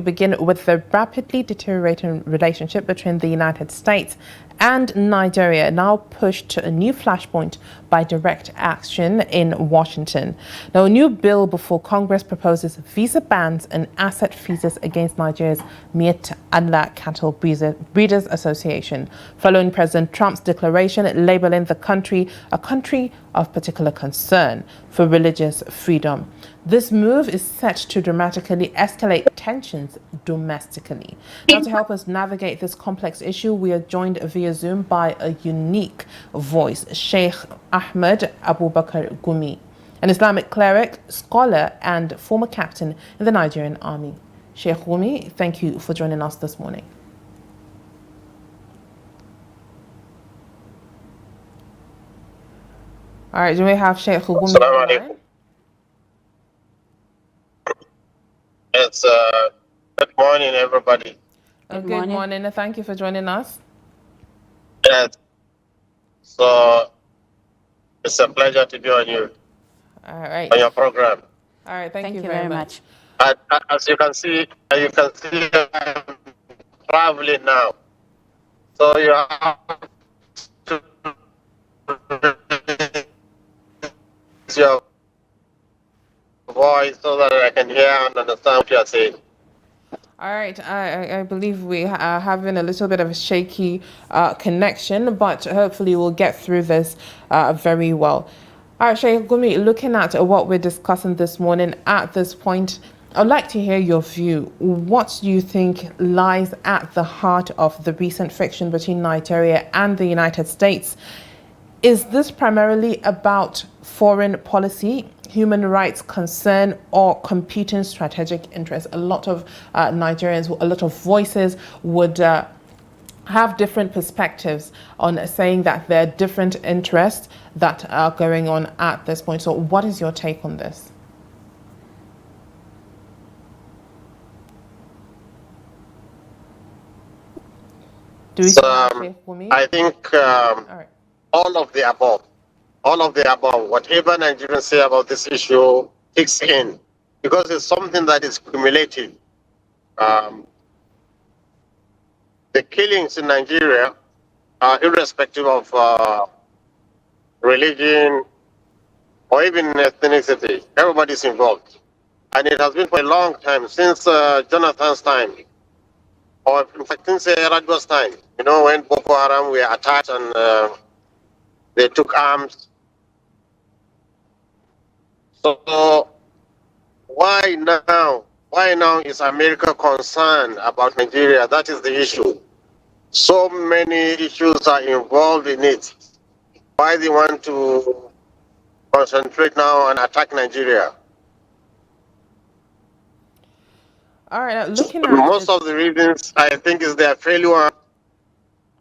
begin with the rapidly deteriorating relationship between the United States and Nigeria, now pushed to a new flashpoint by direct action in Washington. Now, a new bill before Congress proposes visa bans and asset freezes against Nigeria's Miet Allah Cattle Breeders Association, following President Trump's declaration labeling the country a country of particular concern for religious freedom. This move is set to dramatically escalate tensions domestically. Now, to help us navigate this complex issue, we are joined via Zoom by a unique voice, Sheik Ahmad Gumi, an Islamic cleric, scholar, and former captain in the Nigerian army. Sheikh Gumi, thank you for joining us this morning. All right, do we have Sheikh Gumi on the line? It's good morning, everybody. Good morning, and thank you for joining us. Yes. So it's a pleasure to be on you. All right. On your program. All right, thank you very much. As you can see, I'm traveling now. So you have to use your voice so that I can hear and understand what you are saying. All right, I believe we are having a little bit of a shaky connection, but hopefully we'll get through this very well. All right, Sheikh Gumi, looking at what we're discussing this morning, at this point, I'd like to hear your view. What do you think lies at the heart of the recent friction between Nigeria and the United States? Is this primarily about foreign policy, human rights concern, or competing strategic interests? A lot of Nigerians, a lot of voices would have different perspectives on saying that there are different interests that are going on at this point. So what is your take on this? I think all of the above. Whatever Nigerians say about this issue kicks in because it's something that is cumulative. The killings in Nigeria are irrespective of religion or even ethnicity. Everybody's involved. And it has been for a long time, since Jonathan's time, or in fact since Radwa's time, you know, when Boko Haram were attacked and they took arms. So why now? Why now is America concerned about Nigeria? That is the issue. So many issues are involved in it. Why they want to concentrate now and attack Nigeria? All right, looking at most of the reasons, I think, is their failure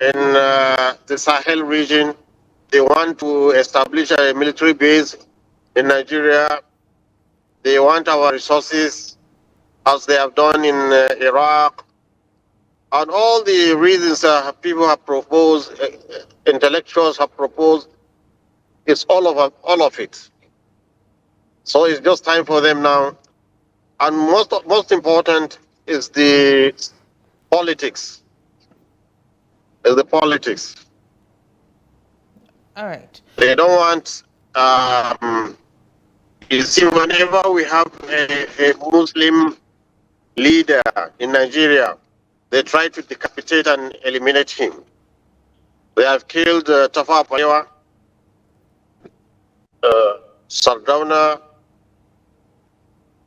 in the Sahel region. They want to establish a military base in Nigeria. They want our resources, as they have done in Iraq. And all the reasons people have proposed, intellectuals have proposed, it's all of it. So it's just time for them now. And most important is the politics. All right. They don't want. You see, whenever we have a Muslim leader in Nigeria, they try to decapitate and eliminate him. They have killed Tafa Balewa, Sardauna.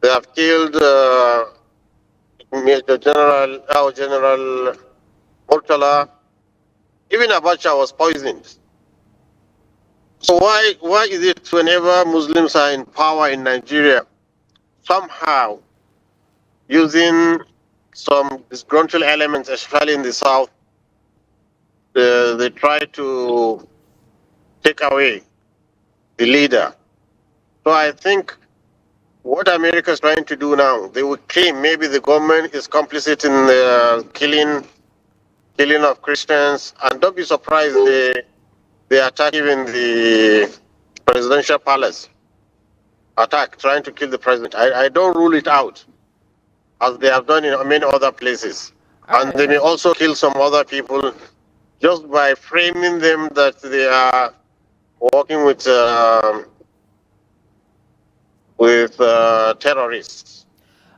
They have killed our General Murtala. Even Abacha was poisoned. So why is it whenever Muslims are in power in Nigeria, somehow using some disgruntled elements, especially in the south, they try to take away the leader? So I think what America is trying to do now, they would claim maybe the government is complicit in the killing of Christians, and don't be surprised they attack even the presidential palace. Trying to kill the president. I don't rule it out. as they have done in many other places. And they may also kill some other people just by framing them that they are working with terrorists.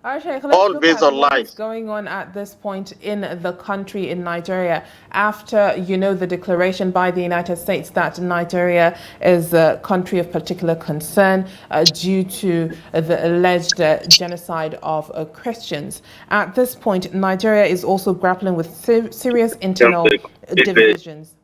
All right, Sheikh, let's All look based at on what is lies. going on at this point in the country, in Nigeria, after, the declaration by the United States that Nigeria is a country of particular concern due to the alleged genocide of Christians. At this point, Nigeria is also grappling with serious internal divisions,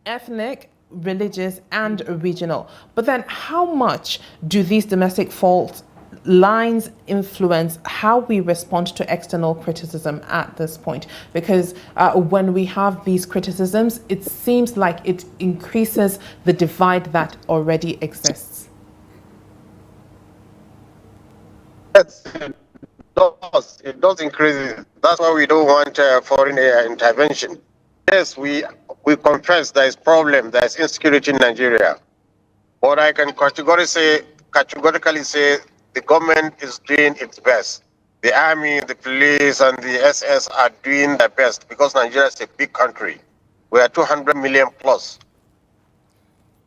ethnic, religious, and regional. But then how much do these domestic fault lines influence how we respond to external criticism at this point? Because when we have these criticisms, it seems like it increases the divide that already exists. Yes, it does increase it. That's why we don't want foreign intervention. Yes, we confess there is problem, there is insecurity in Nigeria. But I can categorically say the government is doing its best. The army, the police, and the SS are doing their best because Nigeria is a big country. We are 200 million plus.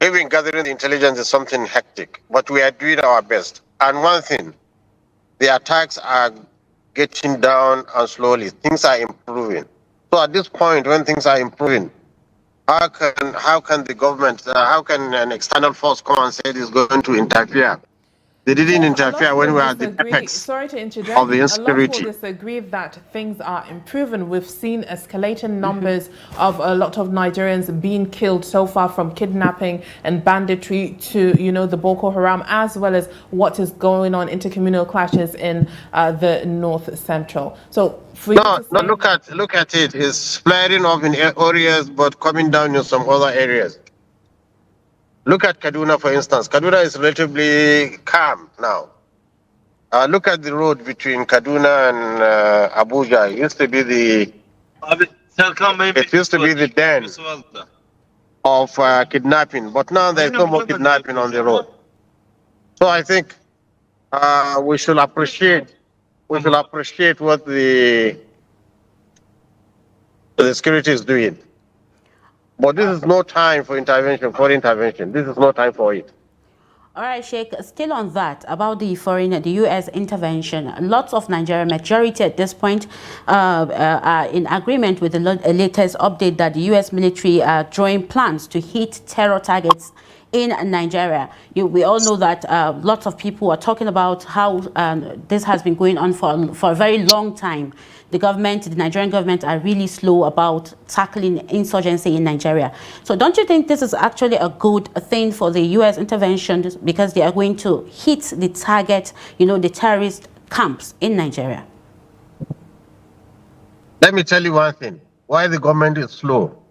Even gathering the intelligence is something hectic, but we are doing our best. And one thing, the attacks are getting down and slowly. Things are improving. So at this point, when things are improving, how can the government, how can an external force come and say it is going to interfere? They didn't Yes, a lot interfere when will we were at the disagree. apex Sorry to of interject. the A lot will insecurity. disagree that things are improving. We've seen escalating numbers of a lot of Nigerians being killed so far, from kidnapping and banditry to, the Boko Haram, as well as what is going on, intercommunal clashes in the North Central. So for you to say, Look at it. It's flaring up in areas, but coming down in some other areas. Look at Kaduna, for instance. Kaduna is relatively calm now. Look at the road between Kaduna and Abuja. It used to be the den of kidnapping, but now there's no more kidnapping on the road. So I think we should appreciate what the security is doing. But this is no time for intervention, foreign intervention. This is no time for it. All right, Sheikh, still on that, about the U.S. intervention, lots of Nigerian majority at this point are in agreement with the latest update that the U.S. military are drawing plans to hit terror targets in Nigeria. We all know that lots of people are talking about how this has been going on for a very long time. The Nigerian government are really slow about tackling insurgency in Nigeria. So don't you think this is actually a good thing for the U.S. intervention, because they are going to hit the target, the terrorist camps in Nigeria? Let me tell you one thing, why the government is slow.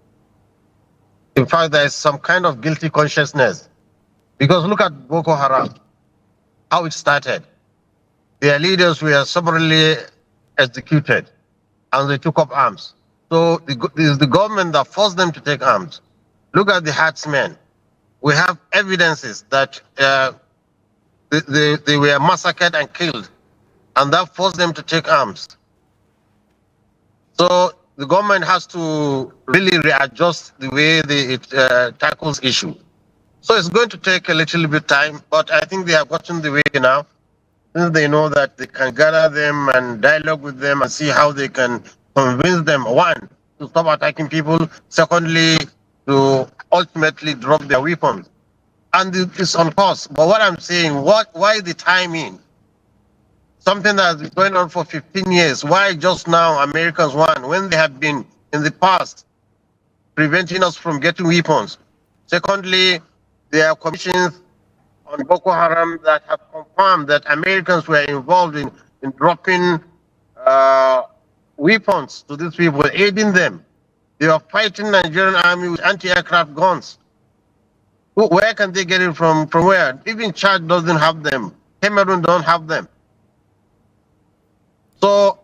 In fact, there is some kind of guilty consciousness. Because look at Boko Haram, how it started. Their leaders were summarily executed and they took up arms. So it is the government that forced them to take arms. Look at the herdsmen. We have evidences that they were massacred and killed, and that forced them to take arms. So the government has to really readjust the way it tackles issue. So it's going to take a little bit time, but I think they have gotten the way now. Since they know that they can gather them and dialogue with them and see how they can convince them, one, to stop attacking people, secondly, to ultimately drop their weapons. And it's on course. But what I'm saying, why the timing? Something that has been going on for 15 years. Why just now Americans won when they have been in the past preventing us from getting weapons? Secondly, there are commissions on Boko Haram that have confirmed that Americans were involved in dropping weapons to these people, aiding them. They are fighting Nigerian army with anti-aircraft guns. Where can they get it from? From where? Even Chad doesn't have them. Cameroon don't have them. So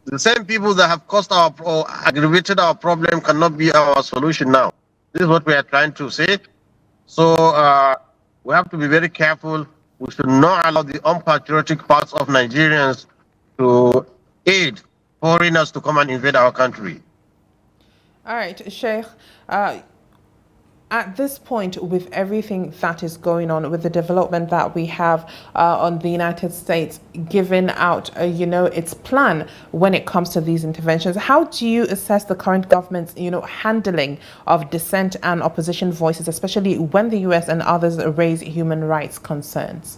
the same people that have caused or aggravated our problem cannot be our solution now. This is what we are trying to say. So we have to be very careful. We should not allow the unpatriotic parts of Nigerians to to aid foreigners to come and invade our country. All right, Sheikh. At this point, with everything that is going on, with the development that we have on the United States giving out, its plan when it comes to these interventions, how do you assess the current government's, handling of dissent and opposition voices, especially when the U.S. and others raise human rights concerns?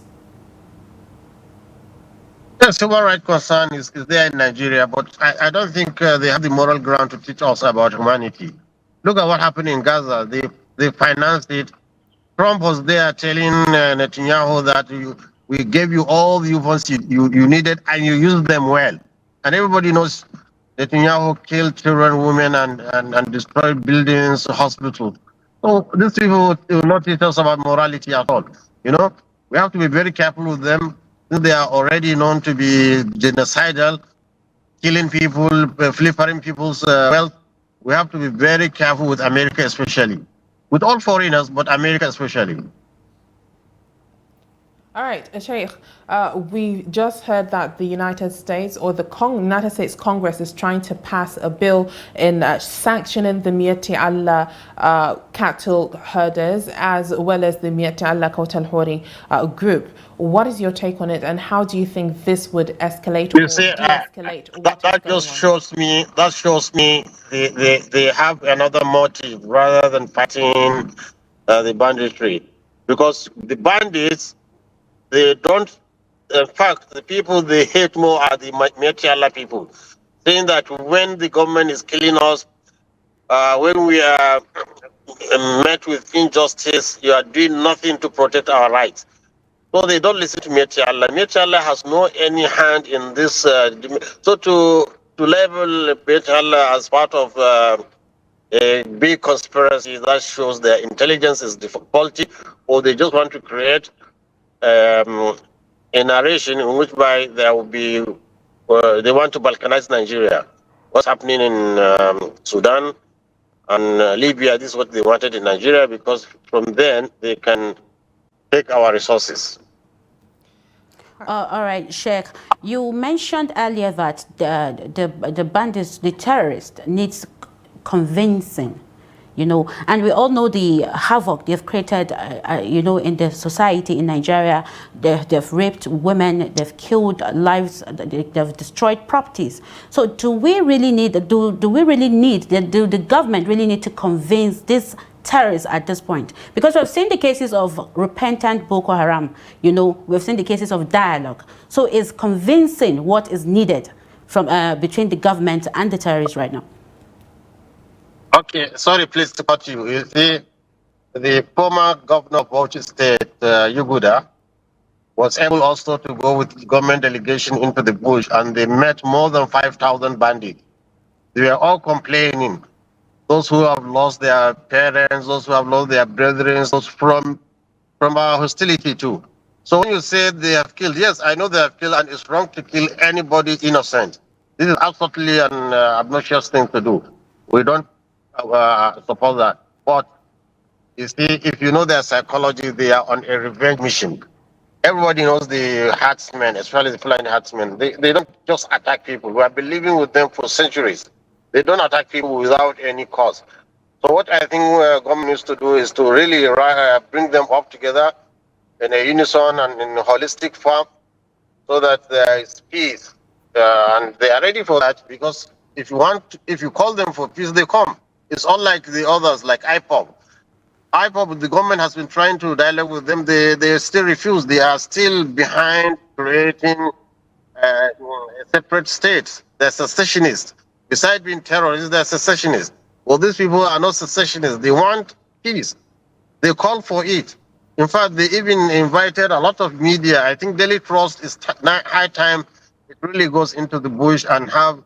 Yes, human rights concern is there in Nigeria, but I don't think they have the moral ground to teach us about humanity. Look at what happened in Gaza. They financed it. Trump was there telling Netanyahu that we gave you all the weapons you needed and you used them well. And everybody knows Netanyahu killed children, women, and destroyed buildings, hospitals. So these people will not teach us about morality at all. We have to be very careful with them. They are already known to be genocidal, killing people, flipping people's wealth. We have to be very careful with America especially. With all foreigners, but America especially. All right, Sheikh, we just heard that the United States or the United States Congress is trying to pass a bill in sanctioning the Miati Allah cattle herders as well as the Miati Allah Kotal Hori group. What is your take on it, and how do you think this would escalate or de-escalate that just shows me they have another motive rather than fighting the banditry, because the bandits, they don't. In fact, the people they hate more are the Miati people, saying that when the government is killing us, when we are met with injustice, you are doing nothing to protect our rights. So they don't listen to Miati Allah. Miati Allah has no any hand in this. So to label Miati Allah as part of a big conspiracy, that shows their intelligence is difficulty, or they just want to create a narration in which by there will be they want to balkanize Nigeria. What's happening in Sudan and Libya? This is what they wanted in Nigeria, because from then they can take our resources. All right, Sheikh. You mentioned earlier that the bandits, the terrorists, needs convincing, and we all know the havoc they've created, in the society in Nigeria. They've raped women, they've killed lives, they've destroyed properties. So do we really need, do the government really need to convince this terrorists at this point? Because we've seen the cases of repentant Boko Haram, we've seen the cases of dialogue. So is convincing what is needed from between the government and the terrorists right now? Okay, sorry, please to cut you. You see, the former governor of Bauchi State, Yuguda, was able also to go with government delegation into the bush, and they met more than 5,000 bandits. They were all complaining. Those who have lost their parents, those who have lost their brethren, those from our hostility too. So when you say they have killed, yes, I know they have killed, and it's wrong to kill anybody innocent. This is absolutely an obnoxious thing to do. We don't support that. But you see, if you know their psychology, they are on a revenge mission. Everybody knows the herdsmen, especially the flying herdsmen. They don't just attack people. We have been living with them for centuries. They don't attack people without any cause. So what I think government needs to do is to really bring them up together in a unison and in a holistic form, so that there is peace. And they are ready for that, because if you call them for peace, they come. It's unlike the others, like IPOB. IPOB, the government has been trying to dialogue with them. They still refuse. They are still behind creating separate states. They're secessionists. Besides being terrorists, they're secessionists. Well, these people are not secessionists. They want peace. They call for it. In fact, they even invited a lot of media. I think Daily Trust is high time it really goes into the bush and have,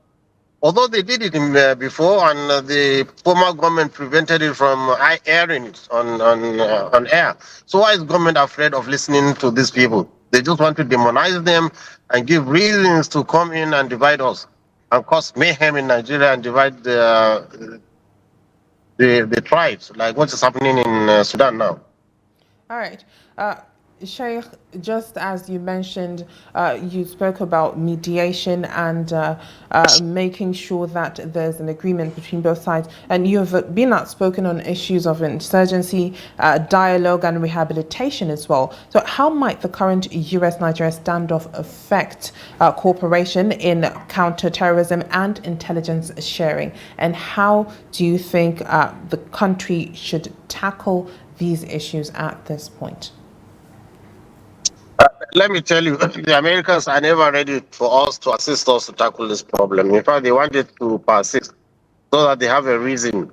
although they did it before, and the former government prevented it from airing it on air. So why is government afraid of listening to these people? They just want to demonize them and give reasons to come in and divide us and cause mayhem in Nigeria and divide the tribes, like what is happening in Sudan now. All right. Sheikh, just as you mentioned, you spoke about mediation and making sure that there's an agreement between both sides. And you've been outspoken on issues of insurgency, dialogue, and rehabilitation as well. So, how might the current US-Nigeria standoff affect cooperation in counterterrorism and intelligence sharing? And how do you think the country should tackle these issues at this point? Let me tell you, the Americans are never ready for us to assist us to tackle this problem. In fact, they want it to persist so that they have a reason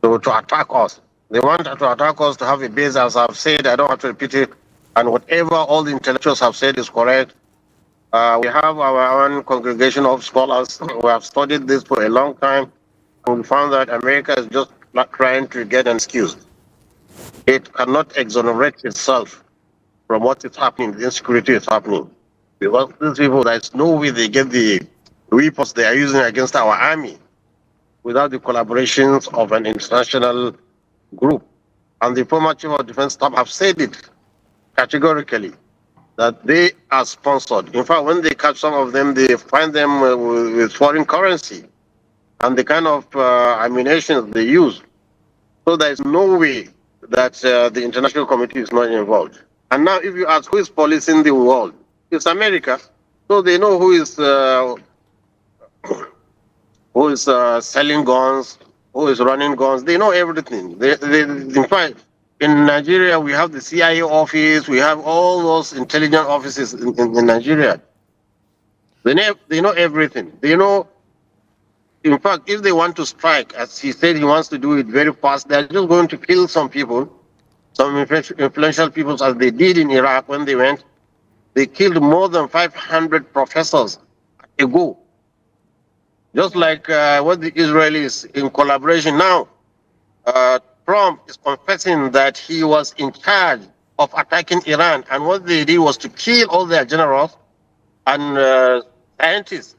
to attack us. They want to attack us to have a base, as I've said. I don't have to repeat it. And whatever all the intellectuals have said is correct. We have our own congregation of scholars who have studied this for a long time. And we found that America is just not trying to get an excuse. It cannot exonerate itself from what is happening, the insecurity is happening. Because these people, there's no way they get the weapons they are using against our army without the collaborations of an international group. And the former chief of defense staff have said it categorically that they are sponsored. In fact, when they catch some of them, they find them with foreign currency and the kind of ammunition they use. So there is no way that the international community is not involved. And now, if you ask who is policing the world, it's America. So they know who is selling guns, who is running guns. They know everything. In fact, in Nigeria, we have the CIA office. We have all those intelligence offices in Nigeria. They know everything. They know. In fact, if they want to strike, as he said, he wants to do it very fast. They're just going to kill some people, some influential people, as they did in Iraq when they went. They killed more than 500 professors ago. Just like what the Israelis in collaboration now. Trump is confessing that he was in charge of attacking Iran, and what they did was to kill all their generals and scientists.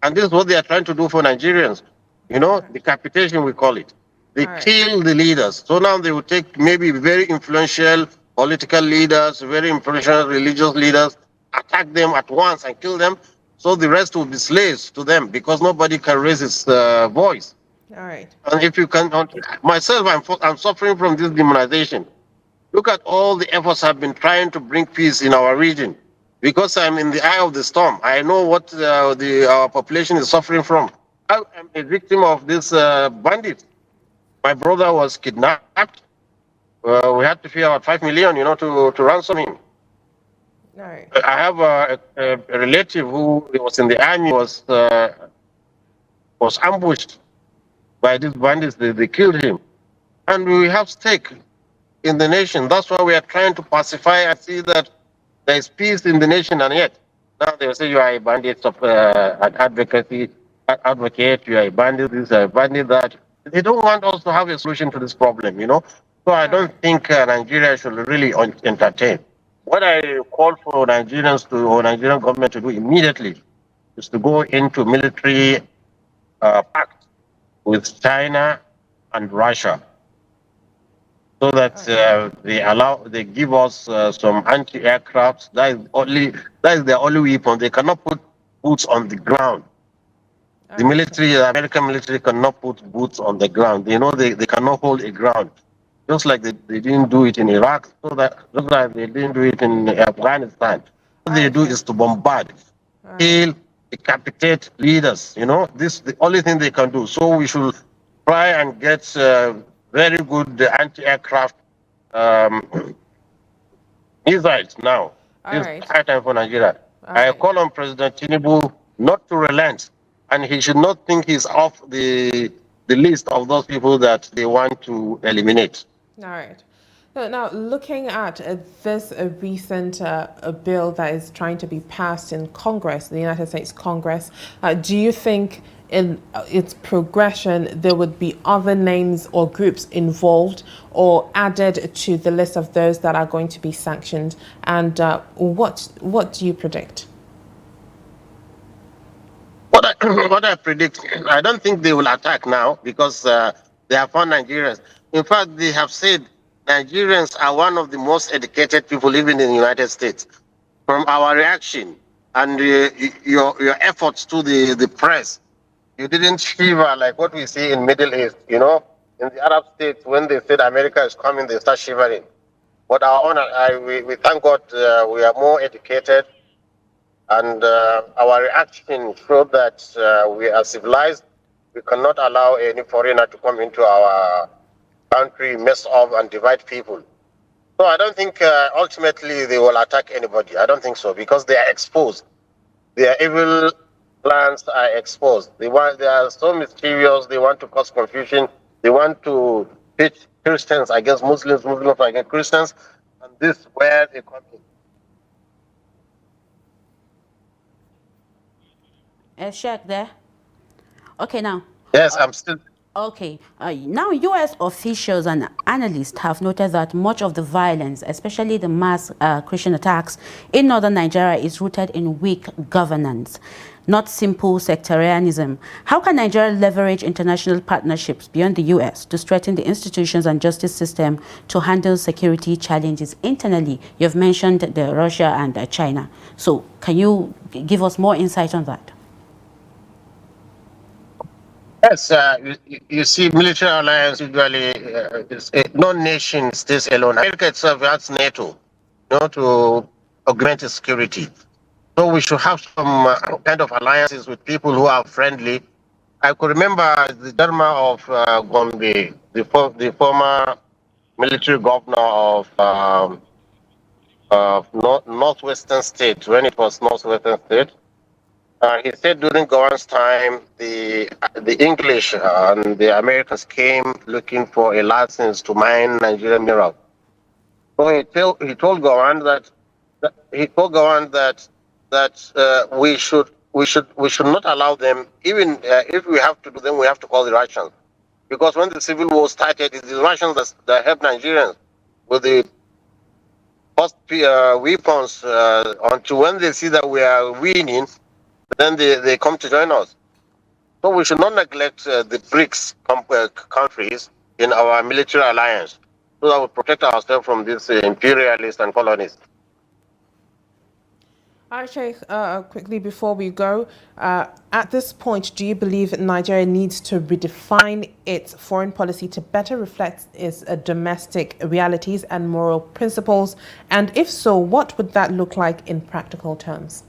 And this is what they are trying to do for Nigerians. You know, decapitation, we call it. They kill the leaders. So now they will take maybe very influential political leaders, very influential religious leaders, attack them at once and kill them. So the rest will be slaves to them because nobody can raise his voice. All right. And if you can, myself, I'm suffering from this demonization. Look at all the efforts I've been trying to bring peace in our region. Because I'm in the eye of the storm, I know what our population is suffering from. I am a victim of this bandit. My brother was kidnapped. We had to pay about 5 million, to ransom him. All right. I have a relative who was in the army, was ambushed by these bandits. They killed him. And we have stake in the nation. That's why we are trying to pacify and see that there is peace in the nation, and yet now they will say you are a bandit of advocate, you are a bandit, this, a bandit that. They don't want us to have a solution to this problem, So I don't think Nigeria should really entertain. What I call for Nigerians or Nigerian government to do immediately is to go into military pact with China and Russia, so that they give us some anti-aircrafts. That is their only weapon. They cannot put boots on the ground. The military, the American military, cannot put boots on the ground. They know they cannot hold a ground. Just like they didn't do it in Iraq, just like they didn't do it in Afghanistan. What they do is to bombard, kill, decapitate leaders. This is the only thing they can do. So we should try and get very good anti-aircraft missiles now. It's high time for Nigeria. I call on President Tinubu not to relent, and he should not think he's off the list of those people that they want to eliminate. All right. So now, looking at this recent bill that is trying to be passed in Congress, the United States Congress, do you think in its progression there would be other names or groups involved or added to the list of those that are going to be sanctioned? And what do you predict? What I predict, I don't think they will attack now because they have found Nigerians. In fact, they have said Nigerians are one of the most educated people even in the United States. From our reaction and your efforts to the press, you didn't shiver like what we see in Middle East. In the Arab states, when they said America is coming, they start shivering. But our own, we thank God we are more educated, and our reaction showed that we are civilized. We cannot allow any foreigner to come into our country, mess up, and divide people. So I don't think ultimately they will attack anybody. I don't think so, because they are exposed. Their evil plans are exposed. They are so mysterious. They want to cause confusion. They want to pitch Christians against Muslims, Muslims against Christians, and this is where they come in. Sheikh there. Okay, now. Yes, I'm still. Okay, now U.S. officials and analysts have noted that much of the violence, especially the mass Christian attacks in northern Nigeria, is rooted in weak governance, not simple sectarianism. How can Nigeria leverage international partnerships beyond the U.S. to strengthen the institutions and justice system to handle security challenges internally? You've mentioned Russia and China. So can you give us more insight on that? Yes, you see, military alliance usually no nation stays alone. America itself has NATO, to augment its security. So we should have some kind of alliances with people who are friendly. I could remember the Dharma of Gombe, the former military governor of northwestern state, when it was northwestern state. He said during Gowan's time, the English and the Americans came looking for a license to mine Nigerian mineral. So he told Gowan that we should not allow them. Even if we have to do them, we have to call the Russians, because when the civil war started, it's the Russians that helped Nigerians with the first weapons. Until when they see that we are winning, then they come to join us. So we should not neglect the BRICS countries in our military alliance, so that we protect ourselves from these imperialists and colonists. All right, Sheikh, quickly before we go, at this point, do you believe Nigeria needs to redefine its foreign policy to better reflect its domestic realities and moral principles? And if so, what would that look like in practical terms?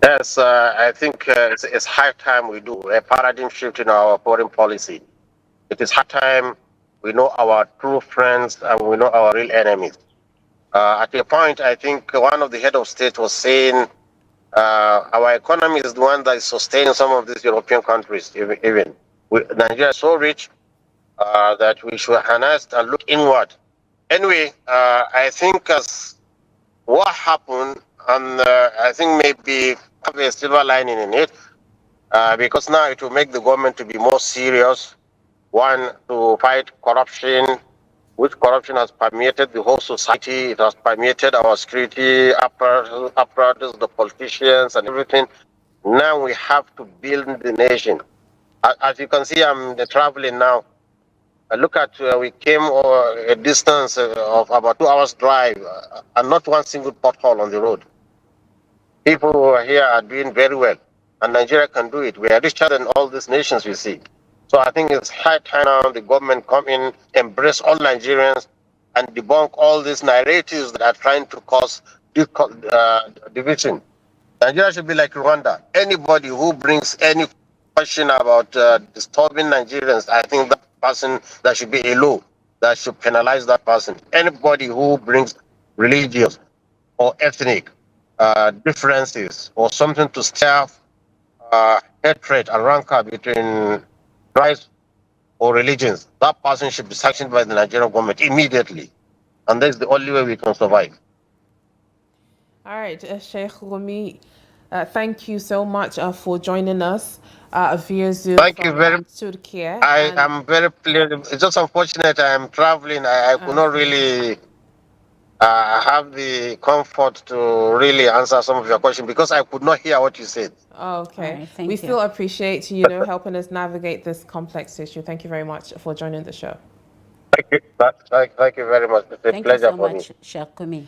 Yes, I think it's high time we do a paradigm shift in our foreign policy. It is high time we know our true friends and we know our real enemies. At a point, I think one of the head of state was saying our economy is the one that is sustaining some of these European countries. Even Nigeria is so rich that we should harness and look inward. Anyway, I think as what happened, and I think maybe have a silver lining in it, because now it will make the government to be more serious. One, to fight corruption, which corruption has permeated the whole society. It has permeated our security apparatus, the politicians, and everything. Now we have to build the nation. As you can see, I'm traveling now. Look at we came a distance of about 2 hours drive, and not one single pothole on the road. People who are here are doing very well, and Nigeria can do it. We are richer than all these nations we see. So I think it's high time now the government come in, embrace all Nigerians, and debunk all these narratives that are trying to cause division. Nigeria should be like Rwanda. Anybody who brings any question about disturbing Nigerians, I think that person, there should be a law that should penalize that person. Anybody who brings religious or ethnic differences or something to stir hatred and rancor between tribes or religions, that person should be sanctioned by the Nigerian government immediately. And that's the only way we can survive. All right, Sheikh Gumi, thank you so much for joining us via Zoom. Thank you very much. Turkey. I am very pleased. It's just unfortunate I am traveling. I could not really have the comfort to really answer some of your questions because I could not hear what you said. Okay. Right, we still appreciate, helping us navigate this complex issue. Thank you very much for joining the show. Thank you very much. It's a Thank you pleasure so for me. much, Sheikh Gumi.